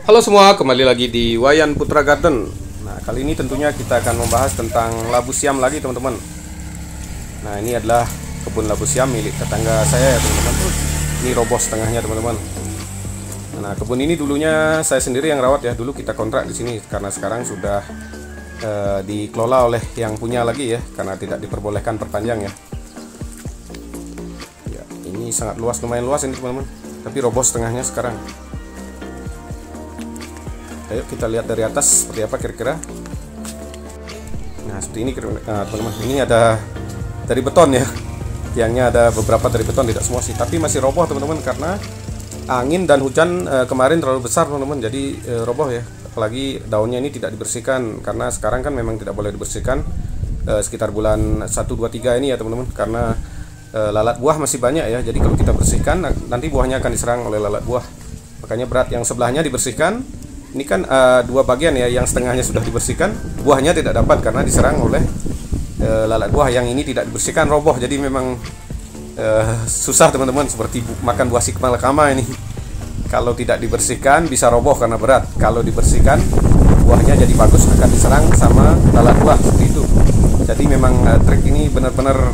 Halo semua, kembali lagi di Wayan Putra Garden. Nah, kali ini tentunya kita akan membahas tentang labu siam lagi, teman-teman. Nah, ini adalah kebun labu siam milik tetangga saya ya, teman-teman. Ini roboh setengahnya, teman-teman. Nah, kebun ini dulunya saya sendiri yang rawat ya. Dulu kita kontrak di sini karena sekarang sudah dikelola oleh yang punya lagi ya, karena tidak diperbolehkan perpanjang ya. Ya, ini sangat luas, lumayan luas ini, teman-teman. Tapi roboh setengahnya sekarang. Ayo kita lihat dari atas seperti apa kira-kira. Nah, seperti ini teman-teman. Ini ada dari beton ya. Tiangnya ada beberapa dari beton, tidak semua sih, tapi masih roboh teman-teman karena angin dan hujan kemarin terlalu besar teman-teman. Jadi roboh ya. Apalagi daunnya ini tidak dibersihkan karena sekarang kan memang tidak boleh dibersihkan sekitar bulan 1 2 3 ini ya teman-teman, karena lalat buah masih banyak ya. Jadi kalau kita bersihkan nanti buahnya akan diserang oleh lalat buah. Makanya berat yang sebelahnya dibersihkan. Ini kan dua bagian ya, yang setengahnya sudah dibersihkan, buahnya tidak dapat karena diserang oleh lalat buah. Yang ini tidak dibersihkan, roboh. Jadi memang susah teman-teman, seperti makan buah sikmalakama ini. Kalau tidak dibersihkan bisa roboh karena berat. Kalau dibersihkan buahnya jadi bagus, akan diserang sama lalat buah seperti itu. Jadi memang trik ini benar-benar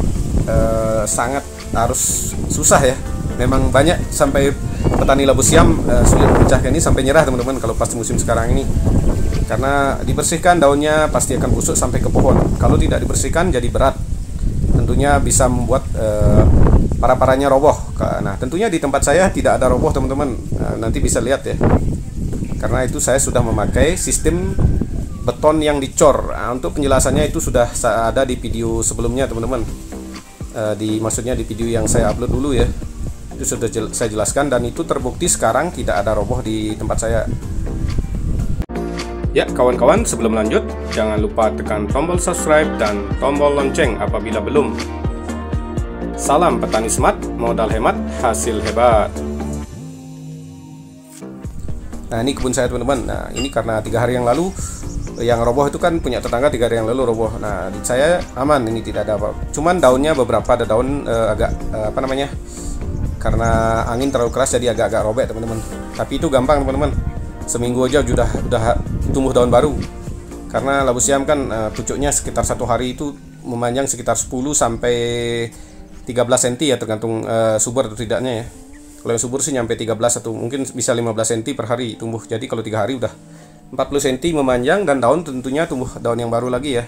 sangat harus susah ya. Memang banyak sampai petani labu siam sulit memecahkan ini sampai nyerah teman-teman kalau pas musim sekarang ini, karena dibersihkan daunnya pasti akan busuk sampai ke pohon. Kalau tidak dibersihkan jadi berat, tentunya bisa membuat para-paranya roboh. Nah, tentunya di tempat saya tidak ada roboh teman-teman. Nanti bisa lihat ya, karena itu saya sudah memakai sistem beton yang dicor. Untuk penjelasannya itu sudah ada di video sebelumnya teman-teman, maksudnya di video yang saya upload dulu ya. Itu sudah saya jelaskan dan itu terbukti sekarang tidak ada roboh di tempat saya. Ya kawan-kawan, sebelum lanjut jangan lupa tekan tombol subscribe dan tombol lonceng apabila belum. Salam petani smart, modal hemat, hasil hebat. Nah, ini kebun saya teman-teman. Nah, ini karena 3 hari yang lalu yang roboh itu kan punya tetangga 3 hari yang lalu roboh. Nah, di saya aman, ini tidak ada apa. Cuman daunnya beberapa ada daun agak karena angin terlalu keras jadi agak-agak robek teman-teman. Tapi itu gampang teman-teman, seminggu aja udah tumbuh daun baru. Karena labu siam kan pucuknya sekitar 1 hari itu memanjang sekitar 10 sampai 13 cm ya, tergantung subur atau tidaknya ya. Kalau yang subur sih nyampe 13 atau mungkin bisa 15 cm per hari tumbuh. Jadi kalau 3 hari udah 40 cm memanjang, dan daun tentunya tumbuh daun yang baru lagi ya.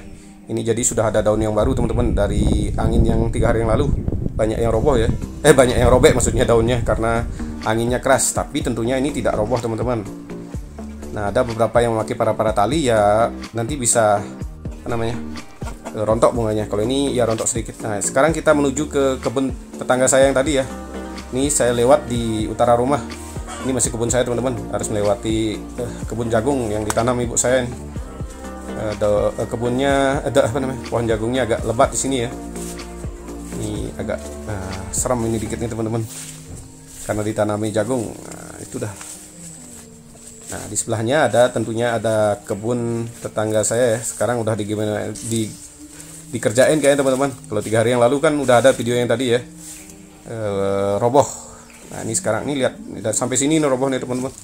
Ini jadi sudah ada daun yang baru teman-teman dari angin yang 3 hari yang lalu. Banyak yang roboh ya, banyak yang robek maksudnya daunnya karena anginnya keras. Tapi tentunya ini tidak roboh teman-teman. Nah, ada beberapa yang memakai para tali ya, nanti bisa rontok bunganya. Kalau ini ya rontok sedikit. Nah, sekarang kita menuju ke kebun tetangga saya yang tadi ya. Ini saya lewat di utara rumah. Ini masih kebun saya teman-teman, harus melewati kebun jagung yang ditanam ibu saya nih. Kebunnya ada pohon jagungnya agak lebat di sini ya. Ini agak serem ini dikit nih teman-teman, karena ditanami jagung. Nah, itu dah. Nah, di sebelahnya tentunya ada kebun tetangga saya ya. Sekarang udah dikerjain kayaknya teman-teman. Kalau 3 hari yang lalu kan udah ada video yang tadi ya, roboh. Nah, ini sekarang ini lihat sampai sini nih roboh nih teman-teman.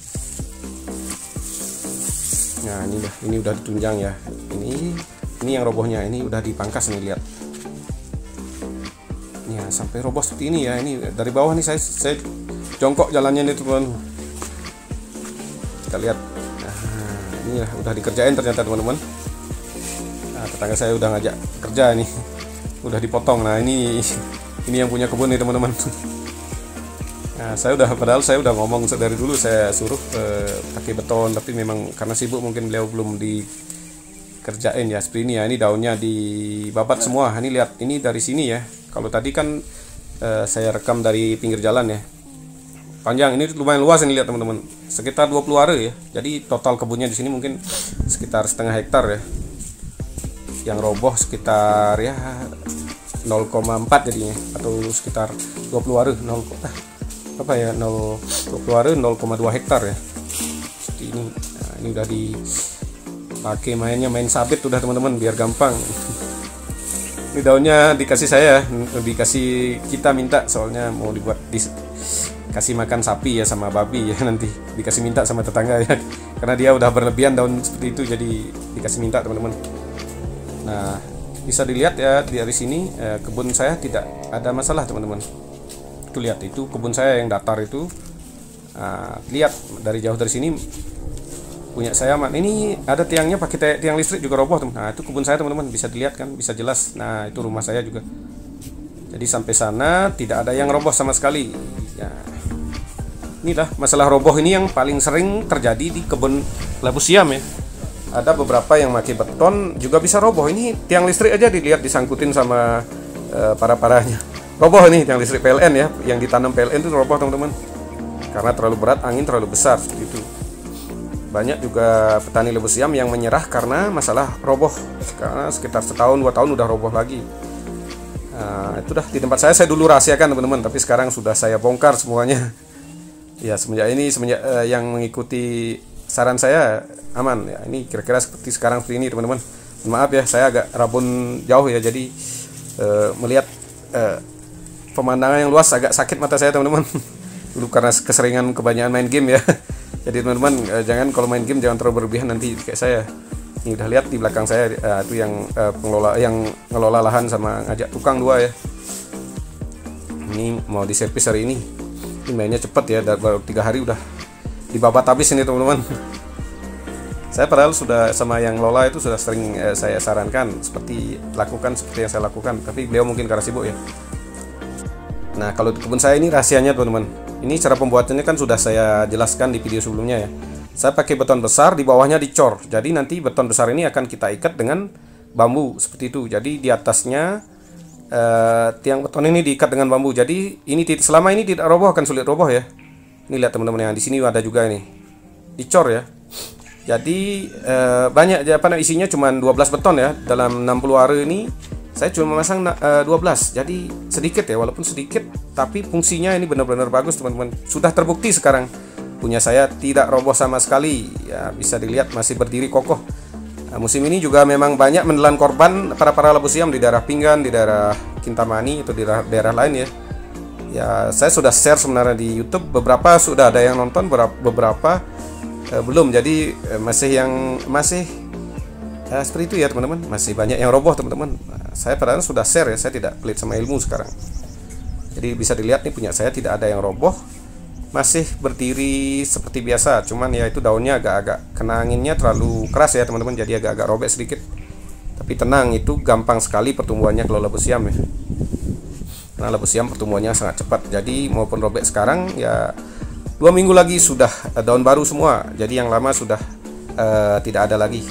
Nah, ini udah ditunjang ya. Ini yang robohnya, ini udah dipangkas nih, lihat. Ya, sampai roboh seperti ini ya. Ini dari bawah nih saya jongkok jalannya nih teman-teman. Kita lihat. Nah, ini ya, udah dikerjain ternyata teman-teman. Nah, tetangga saya udah ngajak kerja nih. Udah dipotong. Nah, ini yang punya kebun nih teman-teman. Nah, padahal saya udah ngomong dari dulu saya suruh pakai beton, tapi memang karena sibuk mungkin beliau belum dikerjain ya. Seperti ini ya. Ini daunnya dibabat semua. Ini lihat, ini dari sini ya. Kalau tadi kan saya rekam dari pinggir jalan ya. Panjang, ini lumayan luas ini, lihat teman-teman. Sekitar 20 are ya. Jadi total kebunnya di sini mungkin sekitar setengah hektar ya. Yang roboh sekitar ya 0,4 jadinya, atau sekitar 20 are 20 are 0,2 hektar ya. Seperti ini. Nah, ini udah dipakai main sabit udah teman-teman biar gampang. Ini daunnya dikasih kita minta, soalnya mau dibuat kasih makan sapi ya sama babi ya, nanti dikasih minta sama tetangga ya, karena dia udah berlebihan daun seperti itu, jadi dikasih minta teman-teman. Nah, bisa dilihat ya dari sini kebun saya tidak ada masalah teman-teman. Tuh lihat, itu kebun saya yang datar itu. Lihat dari jauh dari sini punya saya aman. Ini ada tiangnya pakai tiang listrik juga roboh teman. Nah, itu kebun saya teman-teman, bisa dilihat kan, bisa jelas. Nah, itu rumah saya juga. Jadi sampai sana tidak ada yang roboh sama sekali. Ya, inilah masalah roboh ini yang paling sering terjadi di kebun labu siam ya. Ada beberapa yang pakai beton juga bisa roboh. Ini tiang listrik aja dilihat disangkutin sama para-paranya. Roboh ini tiang listrik PLN ya, yang ditanam PLN itu roboh teman-teman. Karena terlalu berat, angin terlalu besar gitu. Banyak juga petani labu siam yang menyerah karena masalah roboh. Karena sekitar setahun 2 tahun udah roboh lagi. Itu dah di tempat saya dulu rahasiakan teman-teman, tapi sekarang sudah saya bongkar semuanya. Ya semenjak yang mengikuti saran saya aman ya. Ini kira-kira seperti sekarang seperti ini teman-teman. Maaf ya, saya agak rabun jauh ya, jadi melihat pemandangan yang luas agak sakit mata saya teman-teman. Dulu karena keseringan kebanyakan main game ya. Jadi teman-teman jangan kalau main game jangan terlalu berlebihan nanti kayak saya. Ini udah lihat di belakang saya itu yang pengelola yang ngelola lahan sama ngajak tukang 2 ya. Ini mau diservis hari ini. Ini mainnya cepet ya, baru 3 hari udah dibabat habis ini teman-teman. Saya padahal sudah sama yang ngelola itu sudah sering saya sarankan seperti yang saya lakukan, tapi beliau mungkin karena sibuk ya. Nah, kalau di kebun saya ini rahasianya teman-teman. Ini cara pembuatannya kan sudah saya jelaskan di video sebelumnya ya. Saya pakai beton besar, di bawahnya dicor. Jadi nanti beton besar ini akan kita ikat dengan bambu seperti itu. Jadi di atasnya tiang beton ini diikat dengan bambu. Jadi ini selama ini tidak roboh, akan sulit roboh ya. Ini lihat teman-teman, yang di sini ada juga ini. Dicor ya. Jadi banyak isinya cuma 12 beton ya. Dalam 60 hari ini saya cuma memasang 12. Jadi sedikit ya, walaupun sedikit tapi fungsinya ini benar-benar bagus teman-teman. Sudah terbukti sekarang punya saya tidak roboh sama sekali ya, bisa dilihat masih berdiri kokoh. Musim ini juga memang banyak menelan korban para labu siam di daerah Pinggan, di daerah Kintamani atau di daerah lain ya. Ya saya sudah share sebenarnya di YouTube, beberapa sudah ada yang nonton, beberapa belum. Jadi masih seperti itu ya teman-teman, masih banyak yang roboh teman-teman. Saya padahal sudah share ya, saya tidak pelit sama ilmu sekarang. Jadi bisa dilihat nih punya saya tidak ada yang roboh, masih berdiri seperti biasa. Cuman ya itu daunnya agak-agak kena anginnya terlalu keras ya teman-teman, jadi agak-agak robek sedikit. Tapi tenang, itu gampang sekali pertumbuhannya kalau labu siam ya. Karena labu siam pertumbuhannya sangat cepat. Jadi maupun robek sekarang ya 2 minggu lagi sudah daun baru semua. Jadi yang lama sudah tidak ada lagi.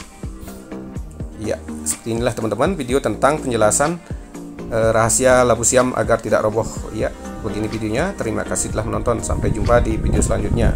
Ya, seperti inilah teman-teman video tentang penjelasan rahasia labu siam agar tidak roboh. Ya, begini videonya. Terima kasih telah menonton. Sampai jumpa di video selanjutnya.